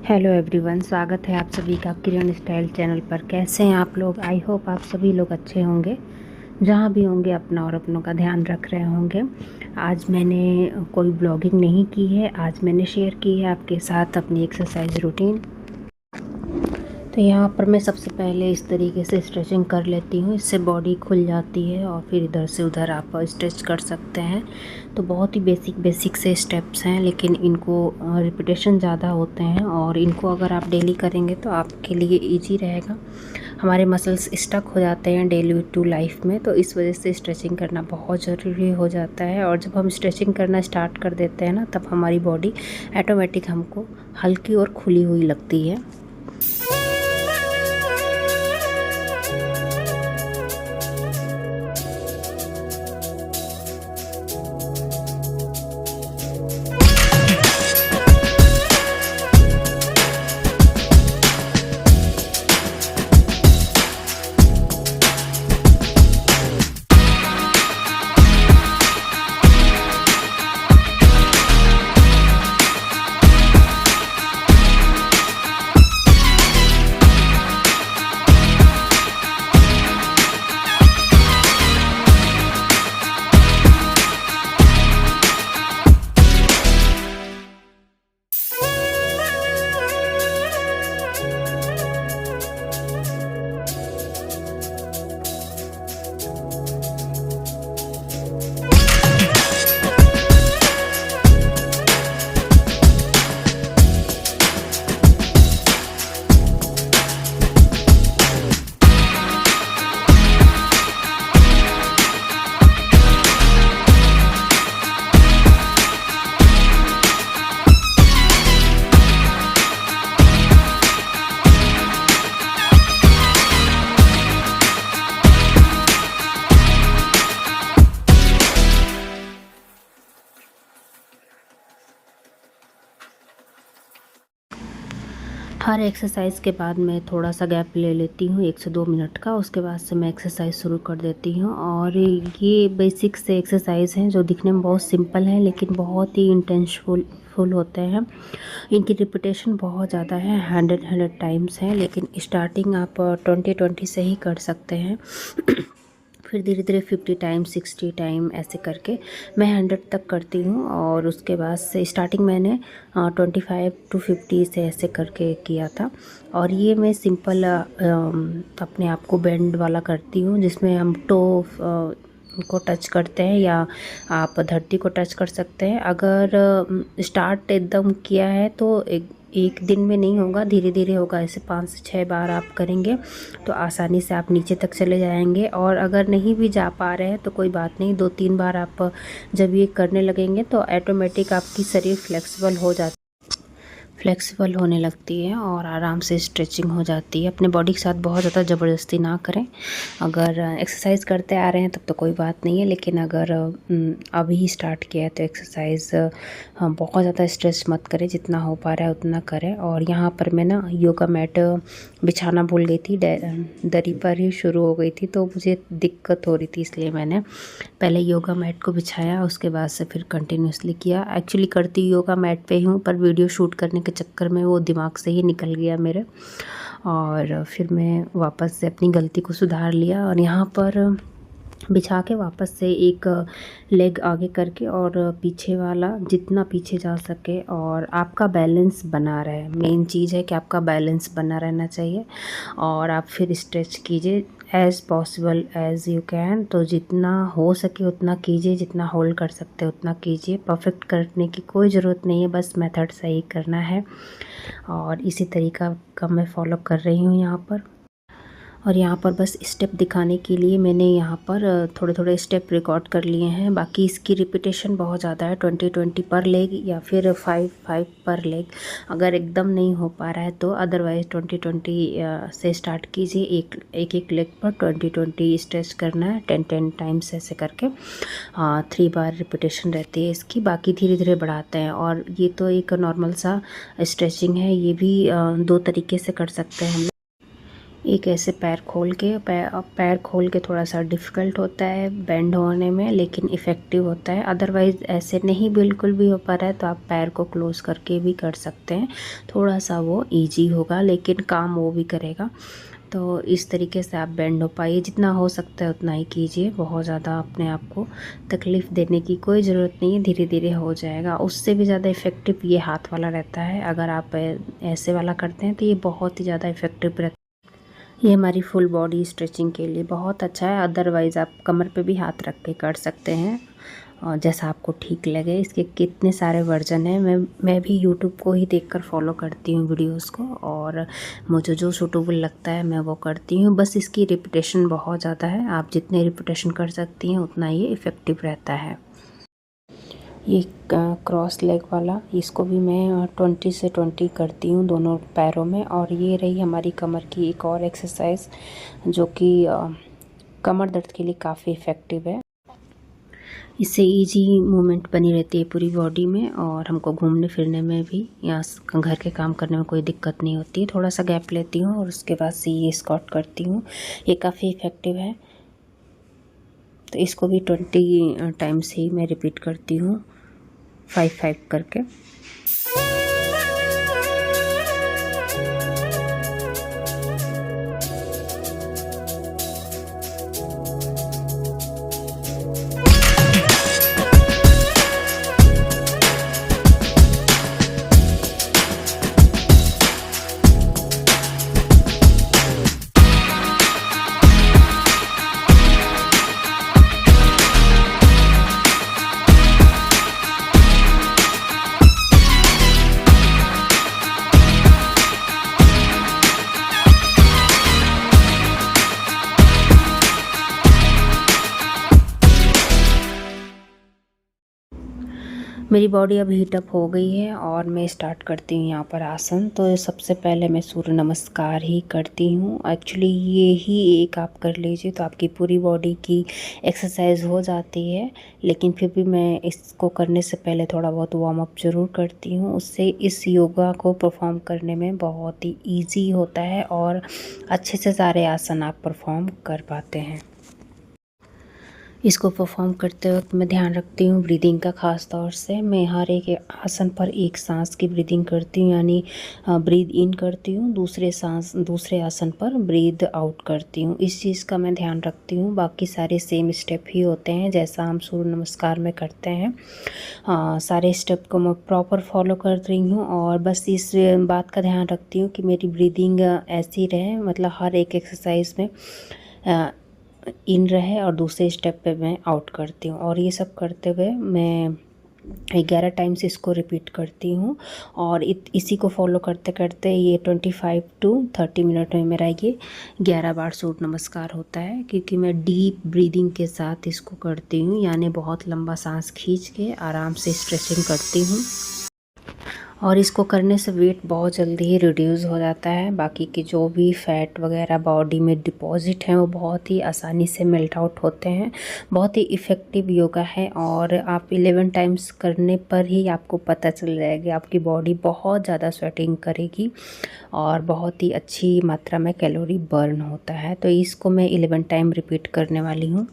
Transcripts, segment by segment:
Hello everyone, स्वागत है आप सभी का किरण स्टाइल चैनल पर। कैसे हैं आप लोग? आई होप आप सभी लोग अच्छे होंगे, जहाँ भी होंगे अपना और अपनों का ध्यान रख रहे होंगे। आज मैंने कोई ब्लॉगिंग नहीं की है, आज मैंने शेयर की है आपके साथ अपनी एक्सरसाइज रूटीन। तो यहाँ पर मैं सबसे पहले इस तरीके से स्ट्रेचिंग कर लेती हूँ, इससे बॉडी खुल जाती है और फिर इधर से उधर आप स्ट्रेच कर सकते हैं। तो बहुत ही बेसिक से स्टेप्स हैं, लेकिन इनको रिपीटेशन ज़्यादा होते हैं और इनको अगर आप डेली करेंगे तो आपके लिए ईजी रहेगा। हमारे मसल्स स्टक हो जाते हैं डेली टू लाइफ में, तो इस वजह से स्ट्रेचिंग करना बहुत ज़रूरी हो जाता है। और जब हम स्ट्रेचिंग करना स्टार्ट कर देते हैं ना, तब हमारी बॉडी ऑटोमेटिक हमको हल्की और खुली हुई लगती है। हर एक्सरसाइज के बाद मैं थोड़ा सा गैप ले लेती हूँ 1 से 2 मिनट का, उसके बाद से मैं एक्सरसाइज शुरू कर देती हूँ। और ये बेसिक से एक्सरसाइज हैं जो दिखने में बहुत सिंपल हैं, लेकिन बहुत ही इंटेंशफुल होते हैं। इनकी रिपीटेशन बहुत ज़्यादा है, 100 टाइम्स है, लेकिन स्टार्टिंग आप 20 से ही कर सकते हैं। फिर धीरे धीरे 50 टाइम, 60 टाइम ऐसे करके मैं 100 तक करती हूँ। और उसके बाद से स्टार्टिंग मैंने 25 to 50 से ऐसे करके किया था। और ये मैं सिंपल अपने आप को बेंड वाला करती हूँ, जिसमें हम टो को टच करते हैं या आप धरती को टच कर सकते हैं। अगर स्टार्ट एकदम किया है तो एक दिन में नहीं होगा, धीरे धीरे होगा। ऐसे 5 से 6 बार आप करेंगे तो आसानी से आप नीचे तक चले जाएंगे। और अगर नहीं भी जा पा रहे हैं तो कोई बात नहीं, 2-3 बार आप जब ये करने लगेंगे तो ऑटोमेटिक आपकी शरीर फ्लेक्सिबल होने लगती है और आराम से स्ट्रेचिंग हो जाती है। अपने बॉडी के साथ बहुत ज़्यादा ज़बरदस्ती ना करें। अगर एक्सरसाइज करते आ रहे हैं तब तो कोई बात नहीं है, लेकिन अगर अभी स्टार्ट किया है तो एक्सरसाइज बहुत ज़्यादा स्ट्रेच मत करें, जितना हो पा रहा है उतना करें। और यहाँ पर मैं ना योगा मैट बिछाना भूल गई थी, दरी पर ही शुरू हो गई थी, तो मुझे दिक्कत हो रही थी, इसलिए मैंने पहले योगा मैट को बिछाया, उसके बाद से फिर कंटिन्यूसली किया। एक्चुअली करती योगा मैट पे ही हूँ, पर वीडियो शूट करने के चक्कर में वो दिमाग से ही निकल गया मेरे। और फिर मैं वापस से अपनी गलती को सुधार लिया और यहाँ पर बिछा के वापस से एक लेग आगे करके और पीछे वाला जितना पीछे जा सके और आपका बैलेंस बना रहे। मेन चीज़ है कि आपका बैलेंस बना रहना चाहिए। और आप फिर स्ट्रेच कीजिए as possible as you can. तो जितना हो सके उतना कीजिए, जितना होल्ड कर सकते उतना कीजिए। परफेक्ट करने की कोई ज़रूरत नहीं है, बस मेथड सही करना है। और इसी तरीका का मैं फॉलो कर रही हूँ यहाँ पर। और यहाँ पर बस स्टेप दिखाने के लिए मैंने यहाँ पर थोड़े थोड़े स्टेप रिकॉर्ड कर लिए हैं। बाकी इसकी रिपीटेशन बहुत ज़्यादा है, 20 पर लेग या फिर 5 पर लेग। अगर एकदम नहीं हो पा रहा है तो अदरवाइज़ 20 से स्टार्ट कीजिए। एक लेग पर 20 स्ट्रेच करना है, 10 टाइम्स ऐसे करके। 3 बार रिपीटेशन रहती है इसकी, बाकी धीरे धीरे बढ़ाते हैं। और ये तो एक नॉर्मल सा स्ट्रेचिंग है, ये भी 2 तरीके से कर सकते हैं हम। एक ऐसे पैर खोल के थोड़ा सा डिफ़िकल्ट होता है बेंड होने में, लेकिन इफ़ेक्टिव होता है। अदरवाइज़ ऐसे नहीं बिल्कुल भी हो पा रहा है तो आप पैर को क्लोज़ करके भी कर सकते हैं। थोड़ा सा वो ईजी होगा लेकिन काम वो भी करेगा। तो इस तरीके से आप बेंड हो पाइए, जितना हो सकता है उतना ही कीजिए। बहुत ज़्यादा अपने आप को तकलीफ़ देने की कोई ज़रूरत नहीं है, धीरे धीरे हो जाएगा। उससे भी ज़्यादा इफ़ेक्टिव ये हाथ वाला रहता है। अगर आप ऐसे वाला करते हैं तो ये बहुत ही ज़्यादा इफ़ेक्टिव रहता है। ये हमारी फुल बॉडी स्ट्रेचिंग के लिए बहुत अच्छा है। अदरवाइज़ आप कमर पे भी हाथ रख के कर सकते हैं और जैसा आपको ठीक लगे। इसके कितने सारे वर्जन हैं, मैं भी यूट्यूब को ही देखकर फॉलो करती हूँ वीडियोस को, और मुझे जो सूटेबल लगता है मैं वो करती हूँ। बस इसकी रिपीटेशन बहुत ज़्यादा है, आप जितने रिपीटेशन कर सकती हैं उतना ये इफ़ेक्टिव रहता है। ये क्रॉस लेग वाला, इसको भी मैं 20 से 20 करती हूँ दोनों पैरों में। और ये रही हमारी कमर की एक और एक्सरसाइज जो कि कमर दर्द के लिए काफ़ी इफ़ेक्टिव है। इससे इजी मूवमेंट बनी रहती है पूरी बॉडी में, और हमको घूमने फिरने में भी या घर के काम करने में कोई दिक्कत नहीं होती। थोड़ा सा गैप लेती हूँ और उसके बाद से ये स्क्वाट करती हूँ। ये काफ़ी इफ़ेक्टिव है। तो इसको भी 20 टाइम्स ही मैं रिपीट करती हूँ, 5-5 करके। मेरी बॉडी अब हीटअप हो गई है और मैं स्टार्ट करती हूँ यहाँ पर आसन। तो सबसे पहले मैं सूर्य नमस्कार ही करती हूँ। एक्चुअली ये ही एक आप कर लीजिए तो आपकी पूरी बॉडी की एक्सरसाइज हो जाती है, लेकिन फिर भी मैं इसको करने से पहले थोड़ा बहुत वार्म अप ज़रूर करती हूँ। उससे इस योगा को परफॉर्म करने में बहुत ही ईजी होता है और अच्छे से सारे आसन आप परफॉर्म कर पाते हैं। इसको परफॉर्म करते वक्त मैं ध्यान रखती हूँ ब्रीदिंग का। ख़ास तौर से मैं हर एक आसन पर एक सांस की ब्रीदिंग करती हूँ, यानी ब्रीद इन करती हूँ, दूसरे आसन पर ब्रीद आउट करती हूँ। इस चीज़ का मैं ध्यान रखती हूँ। बाकी सारे सेम स्टेप ही होते हैं जैसा हम सूर्य नमस्कार में करते हैं। सारे स्टेप को मैं प्रॉपर फॉलो कर रही हूँ और बस इस बात का ध्यान रखती हूँ कि मेरी ब्रीदिंग ऐसी रहे, मतलब हर एक एक्सरसाइज में इन रहे और दूसरे स्टेप पे मैं आउट करती हूँ। और ये सब करते हुए मैं 11 टाइम्स इसको रिपीट करती हूँ। और इसी को फॉलो करते करते ये 25 to 30 मिनट में मेरा ये 11 बार सूर्य नमस्कार होता है, क्योंकि मैं डीप ब्रीदिंग के साथ इसको करती हूँ, यानी बहुत लंबा सांस खींच के आराम से स्ट्रेचिंग करती हूँ। और इसको करने से वेट बहुत जल्दी ही रिड्यूस हो जाता है। बाकी के जो भी फैट वगैरह बॉडी में डिपॉजिट हैं वो बहुत ही आसानी से मेल्ट आउट होते हैं। बहुत ही इफ़ेक्टिव योगा है और आप 11 टाइम्स करने पर ही आपको पता चल जाएगा, आपकी बॉडी बहुत ज़्यादा स्वेटिंग करेगी और बहुत ही अच्छी मात्रा में कैलोरी बर्न होता है। तो इसको मैं 11 टाइम रिपीट करने वाली हूँ।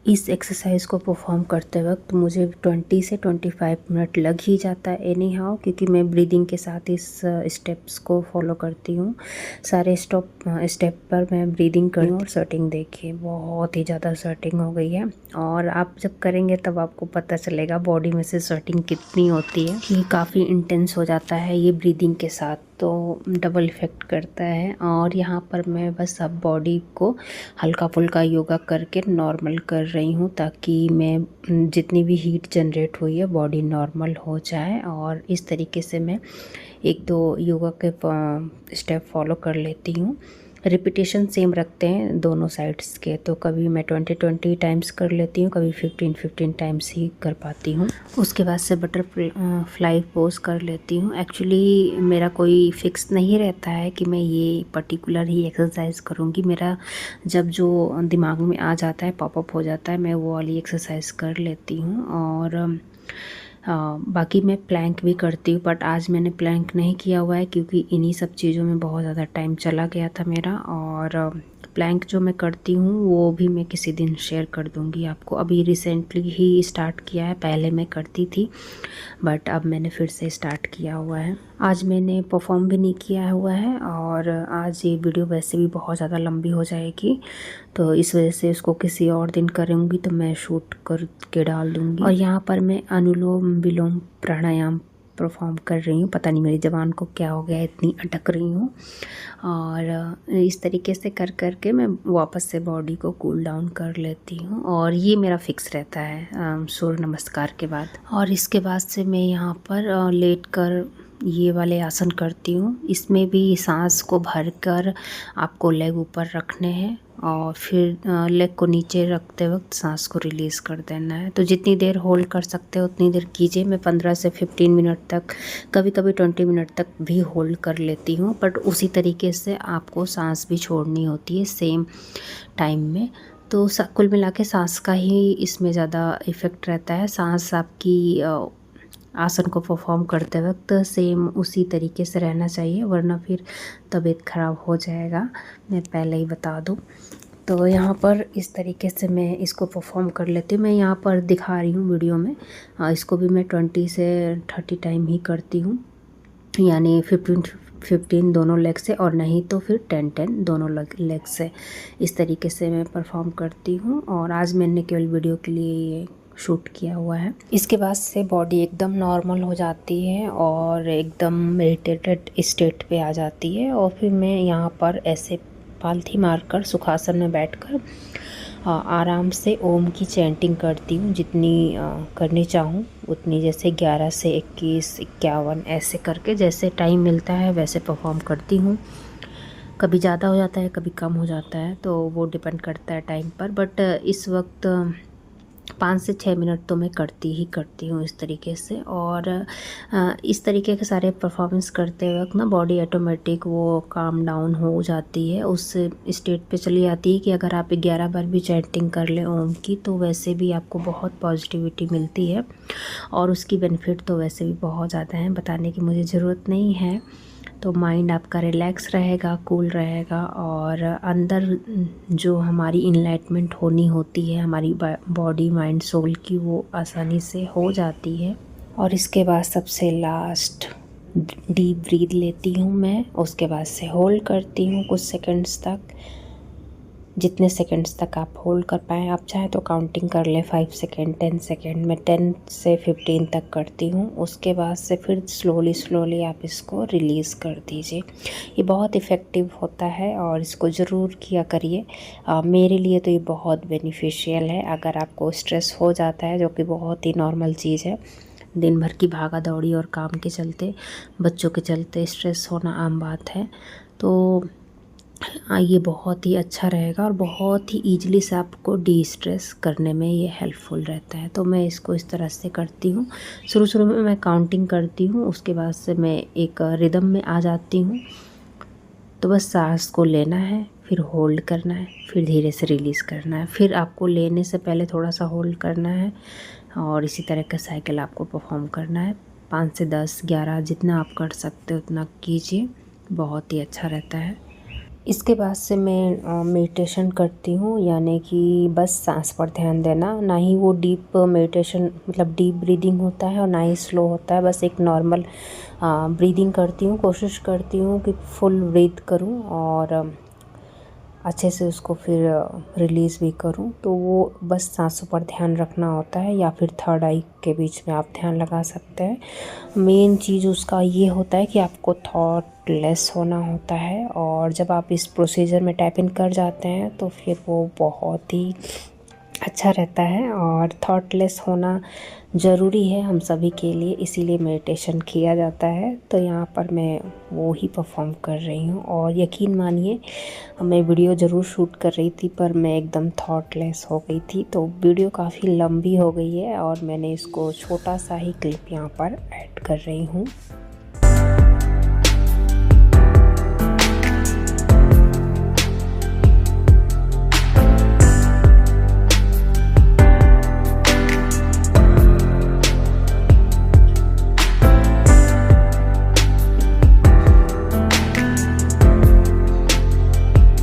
इस एक्सरसाइज को परफॉर्म करते वक्त मुझे 20 से 25 मिनट लग ही जाता है एनी हाउ, क्योंकि मैं ब्रीदिंग के साथ इस स्टेप्स को फॉलो करती हूँ। सारे स्टेप पर मैं ब्रीदिंग करती हूँ और स्वेटिंग देखिए बहुत ही ज़्यादा स्वेटिंग हो गई है। और आप जब करेंगे तब आपको पता चलेगा बॉडी में से स्वेटिंग कितनी होती है। ये काफ़ी इंटेंस हो जाता है ये ब्रीदिंग के साथ, तो डबल इफ़ेक्ट करता है। और यहाँ पर मैं बस अब बॉडी को हल्का फुल्का योगा करके नॉर्मल कर रही हूँ, ताकि मैं जितनी भी हीट जनरेट हुई है बॉडी नॉर्मल हो जाए। और इस तरीके से मैं 1-2 योगा के स्टेप फॉलो कर लेती हूँ रिपीटेशन सेम रखते हैं दोनों साइड्स के। तो कभी मैं 20 टाइम्स कर लेती हूँ, कभी 15 टाइम्स ही कर पाती हूँ। उसके बाद से बटरफ्लाई पोज कर लेती हूँ। एक्चुअली मेरा कोई फिक्स नहीं रहता है कि मैं ये पर्टिकुलर ही एक्सरसाइज करूँगी। मेरा जब जो दिमाग में आ जाता है, पॉपअप हो जाता है, मैं वो वाली एक्सरसाइज कर लेती हूँ। और बाकी मैं प्लैंक भी करती हूँ, बट आज मैंने प्लैंक नहीं किया हुआ है क्योंकि इन्हीं सब चीज़ों में बहुत ज़्यादा टाइम चला गया था मेरा। और प्लैंक जो मैं करती हूँ वो भी मैं किसी दिन शेयर कर दूँगी आपको। अभी रिसेंटली ही स्टार्ट किया है, पहले मैं करती थी बट अब मैंने फिर से स्टार्ट किया हुआ है। आज मैंने परफॉर्म भी नहीं किया हुआ है और आज ये वीडियो वैसे भी बहुत ज़्यादा लंबी हो जाएगी, तो इस वजह से इसको किसी और दिन करूँगी तो मैं शूट करके डाल दूँगी। और यहाँ पर मैं अनुलोम विलोम प्राणायाम परफॉर्म कर रही हूँ। पता नहीं मेरी ज़बान को क्या हो गया, इतनी अटक रही हूँ। और इस तरीके से कर कर के मैं वापस से बॉडी को कूल डाउन कर लेती हूँ। और ये मेरा फिक्स रहता है सूर्य नमस्कार के बाद। और इसके बाद से मैं यहाँ पर लेट कर ये वाले आसन करती हूँ। इसमें भी सांस को भरकर आपको लेग ऊपर रखने हैं और फिर लेग को नीचे रखते वक्त सांस को रिलीज़ कर देना है। तो जितनी देर होल्ड कर सकते हो उतनी देर कीजिए। मैं 15 से 15 मिनट तक, कभी कभी 20 मिनट तक भी होल्ड कर लेती हूँ, बट उसी तरीके से आपको सांस भी छोड़नी होती है सेम टाइम में। तो कुल मिला के सांस का ही इसमें ज़्यादा इफ़ेक्ट रहता है। सांस आपकी आसन को परफॉर्म करते वक्त सेम उसी तरीके से रहना चाहिए, वरना फिर तबीयत ख़राब हो जाएगा, मैं पहले ही बता दूँ। तो यहाँ पर इस तरीके से मैं इसको परफॉर्म कर लेती हूँ। मैं यहाँ पर दिखा रही हूँ वीडियो में, इसको भी मैं 20 से 30 टाइम ही करती हूँ, यानी 15 दोनों लेग से, और नहीं तो फिर 10 दोनों लेग से। इस तरीके से मैं परफॉर्म करती हूँ और आज मैंने केवल वीडियो के लिए ये शूट किया हुआ है। इसके बाद से बॉडी एकदम नॉर्मल हो जाती है और एकदम मेडिटेटेड स्टेट पे आ जाती है। और फिर मैं यहाँ पर ऐसे पालथी मारकर सुखासन में बैठकर आराम से ओम की चैंटिंग करती हूँ, जितनी करनी चाहूँ उतनी। जैसे 11 से 21, 51 ऐसे करके जैसे टाइम मिलता है वैसे परफॉर्म करती हूँ। कभी ज़्यादा हो जाता है, कभी कम हो जाता है, तो वो डिपेंड करता है टाइम पर। बट इस वक्त 5 से 6 मिनट तो मैं करती हूँ इस तरीके से। और इस तरीके के सारे परफॉर्मेंस करते वक्त ना बॉडी ऑटोमेटिक वो काम डाउन हो जाती है, उस स्टेट पे चली जाती है कि अगर आप 11 बार भी चैंटिंग कर लें ओम की तो वैसे भी आपको बहुत पॉजिटिविटी मिलती है। और उसकी बेनिफिट तो वैसे भी बहुत ज़्यादा हैं, बताने की मुझे ज़रूरत नहीं है। तो माइंड आपका रिलैक्स रहेगा, कूल रहेगा, और अंदर जो हमारी इनलाइटमेंट होनी होती है हमारी बॉडी माइंड सोल की, वो आसानी से हो जाती है। और इसके बाद सबसे लास्ट डीप ब्रीथ लेती हूँ मैं, उसके बाद से होल्ड करती हूँ कुछ सेकंड्स तक, जितने सेकंड्स तक आप होल्ड कर पाएँ। आप चाहे तो काउंटिंग कर ले, 5 सेकंड, 10 सेकंड। मैं 10 से 15 तक करती हूँ। उसके बाद से फिर स्लोली आप इसको रिलीज़ कर दीजिए। ये बहुत इफ़ेक्टिव होता है और इसको ज़रूर किया करिए। मेरे लिए तो ये बहुत बेनिफिशियल है। अगर आपको स्ट्रेस हो जाता है, जो कि बहुत ही नॉर्मल चीज़ है, दिन भर की भागा दौड़ी और काम के चलते, बच्चों के चलते स्ट्रेस होना आम बात है, तो ये बहुत ही अच्छा रहेगा और बहुत ही ईजिली से आपको डी स्ट्रेस करने में ये हेल्पफुल रहता है। तो मैं इसको इस तरह से करती हूँ। शुरू में मैं काउंटिंग करती हूँ, उसके बाद से मैं एक रिदम में आ जाती हूँ। तो बस सांस को लेना है, फिर होल्ड करना है, फिर धीरे से रिलीज़ करना है, फिर आपको लेने से पहले थोड़ा सा होल्ड करना है, और इसी तरह का साइकिल आपको परफॉर्म करना है। 5 से 10, 11 जितना आप कर सकते हो उतना कीजिए, बहुत ही अच्छा रहता है। इसके बाद से मैं मेडिटेशन करती हूँ, यानी कि बस सांस पर ध्यान देना। ना ही वो डीप मेडिटेशन मतलब डीप ब्रीदिंग होता है और ना ही स्लो होता है, बस एक नॉर्मल ब्रीदिंग करती हूँ। कोशिश करती हूँ कि फुल ब्रीथ करूँ और अच्छे से उसको फिर रिलीज़ भी करूँ। तो वो बस सांसों पर ध्यान रखना होता है, या फिर थर्ड आई के बीच में आप ध्यान लगा सकते हैं। मेन चीज़ उसका ये होता है कि आपको थॉट लेस होना होता है, और जब आप इस प्रोसीजर में टैप इन कर जाते हैं तो फिर वो बहुत ही अच्छा रहता है और थॉटलेस होना ज़रूरी है हम सभी के लिए, इसीलिए मेडिटेशन किया जाता है। तो यहाँ पर मैं वो ही परफॉर्म कर रही हूँ और यकीन मानिए मैं वीडियो ज़रूर शूट कर रही थी पर मैं एकदम थॉटलेस हो गई थी, तो वीडियो काफ़ी लंबी हो गई है और मैंने इसको छोटा सा ही क्लिप यहाँ पर ऐड कर रही हूँ।